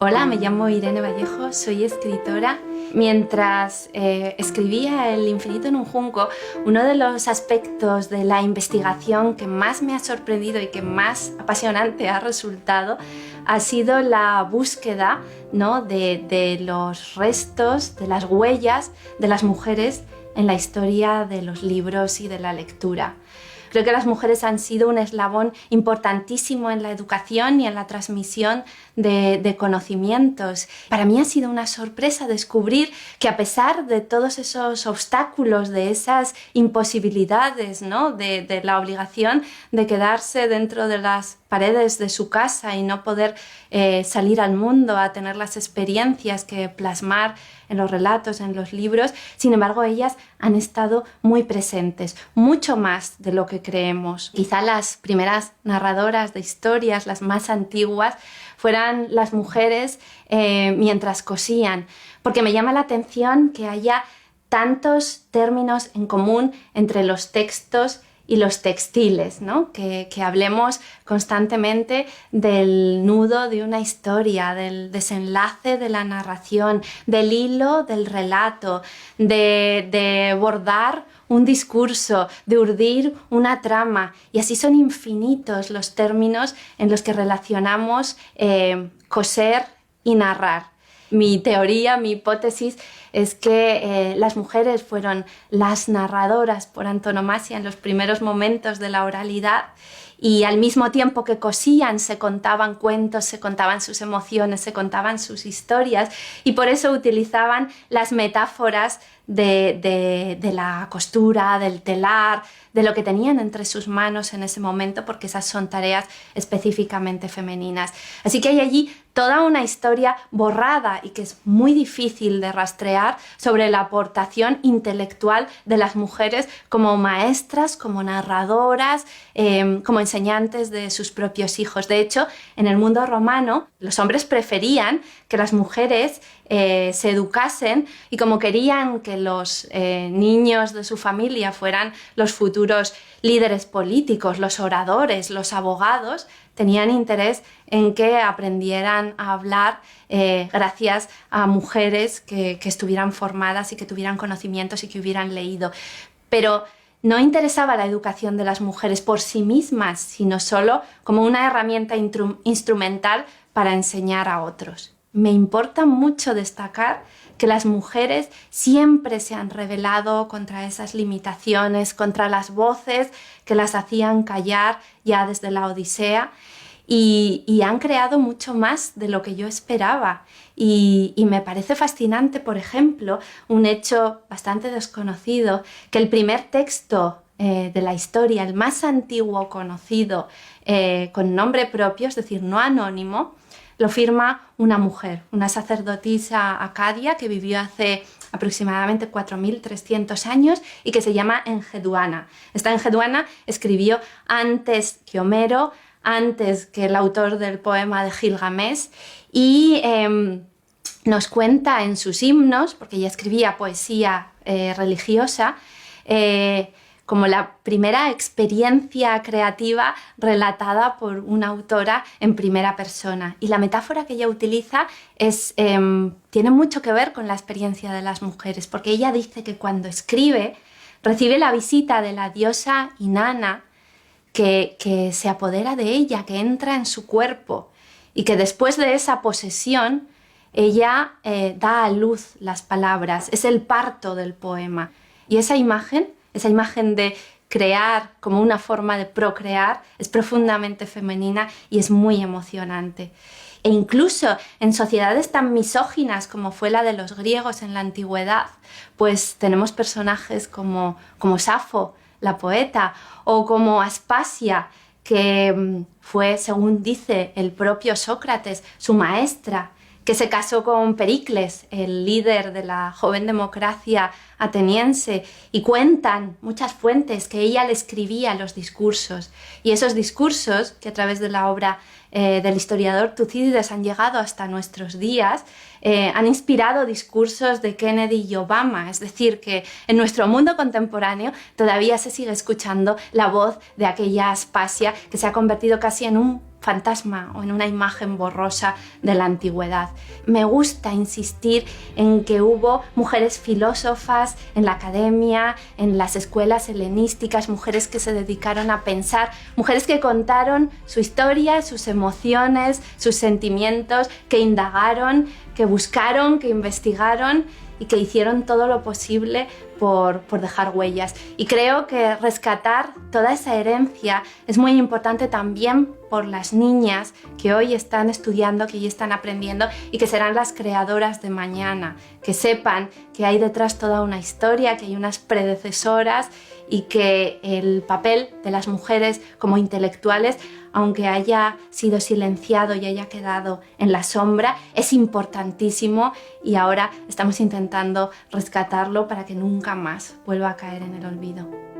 Hola, me llamo Irene Vallejo, soy escritora. Mientras escribía El infinito en un junco, uno de los aspectos de la investigación que más me ha sorprendido y que más apasionante ha resultado ha sido la búsqueda, ¿no?, de los restos, de las huellas de las mujeres en la historia de los libros y de la lectura. Creo que las mujeres han sido un eslabón importantísimo en la educación y en la transmisión de conocimientos. Para mí ha sido una sorpresa descubrir que a pesar de todos esos obstáculos, de esas imposibilidades, ¿no?, de la obligación de quedarse dentro de las paredes de su casa y no poder salir al mundo a tener las experiencias que plasmar en los relatos, en los libros, sin embargo ellas han estado muy presentes, mucho más de lo que creemos. Quizá las primeras narradoras de historias, las más antiguas, fueran las mujeres mientras cosían, porque me llama la atención que haya tantos términos en común entre los textos y los textiles, ¿no? Que hablemos constantemente del nudo de una historia, del desenlace de la narración, del hilo del relato, de bordar un discurso, de urdir una trama, y así son infinitos los términos en los que relacionamos coser y narrar. Mi teoría, mi hipótesis es que las mujeres fueron las narradoras por antonomasia en los primeros momentos de la oralidad, y al mismo tiempo que cosían se contaban cuentos, se contaban sus emociones, se contaban sus historias, y por eso utilizaban las metáforas de la costura, del telar, de lo que tenían entre sus manos en ese momento, porque esas son tareas específicamente femeninas. Así que hay allí toda una historia borrada y que es muy difícil de rastrear sobre la aportación intelectual de las mujeres como maestras, como narradoras, como enseñantes de sus propios hijos. De hecho, en el mundo romano, los hombres preferían que las mujeres se educasen, y como querían que los niños de su familia fueran los futuros líderes políticos, los oradores, los abogados, tenían interés en que aprendieran a hablar gracias a mujeres que estuvieran formadas y que tuvieran conocimientos y que hubieran leído. Pero no interesaba la educación de las mujeres por sí mismas, sino solo como una herramienta instrumental para enseñar a otros. Me importa mucho destacar que las mujeres siempre se han rebelado contra esas limitaciones, contra las voces que las hacían callar ya desde la Odisea, y han creado mucho más de lo que yo esperaba. Y me parece fascinante, por ejemplo, un hecho bastante desconocido, que el primer texto de la historia, el más antiguo conocido, con nombre propio, es decir, no anónimo, lo firma una mujer, una sacerdotisa acadia que vivió hace aproximadamente 4.300 años y que se llama Enheduanna. Esta Enheduanna escribió antes que Homero, antes que el autor del poema de Gilgamesh, y nos cuenta en sus himnos, porque ella escribía poesía religiosa, como la primera experiencia creativa relatada por una autora en primera persona. Y la metáfora que ella utiliza tiene mucho que ver con la experiencia de las mujeres, porque ella dice que cuando escribe recibe la visita de la diosa Inanna, que se apodera de ella, que entra en su cuerpo, y que después de esa posesión ella da a luz las palabras. Es el parto del poema. Y esa imagen de crear como una forma de procrear, es profundamente femenina y es muy emocionante. E incluso en sociedades tan misóginas como fue la de los griegos en la antigüedad, pues tenemos personajes como Safo, la poeta, o como Aspasia, que fue, según dice el propio Sócrates, su maestra, que se casó con Pericles, el líder de la joven democracia ateniense, y cuentan muchas fuentes que ella le escribía los discursos, y esos discursos, que a través de la obra del historiador Tucídides han llegado hasta nuestros días, han inspirado discursos de Kennedy y Obama. Es decir, que en nuestro mundo contemporáneo todavía se sigue escuchando la voz de aquella Aspasia que se ha convertido casi en un fantasma o en una imagen borrosa de la antigüedad. Me gusta insistir en que hubo mujeres filósofas en la academia, en las escuelas helenísticas, mujeres que se dedicaron a pensar, mujeres que contaron su historia, sus emociones, sus sentimientos, que indagaron, que buscaron, que investigaron y que hicieron todo lo posible por dejar huellas. Y creo que rescatar toda esa herencia es muy importante también por las niñas que hoy están estudiando, que hoy están aprendiendo y que serán las creadoras de mañana, que sepan que hay detrás toda una historia, que hay unas predecesoras y que el papel de las mujeres como intelectuales, aunque haya sido silenciado y haya quedado en la sombra, es importantísimo y ahora estamos intentando rescatarlo para que nunca más vuelva a caer en el olvido.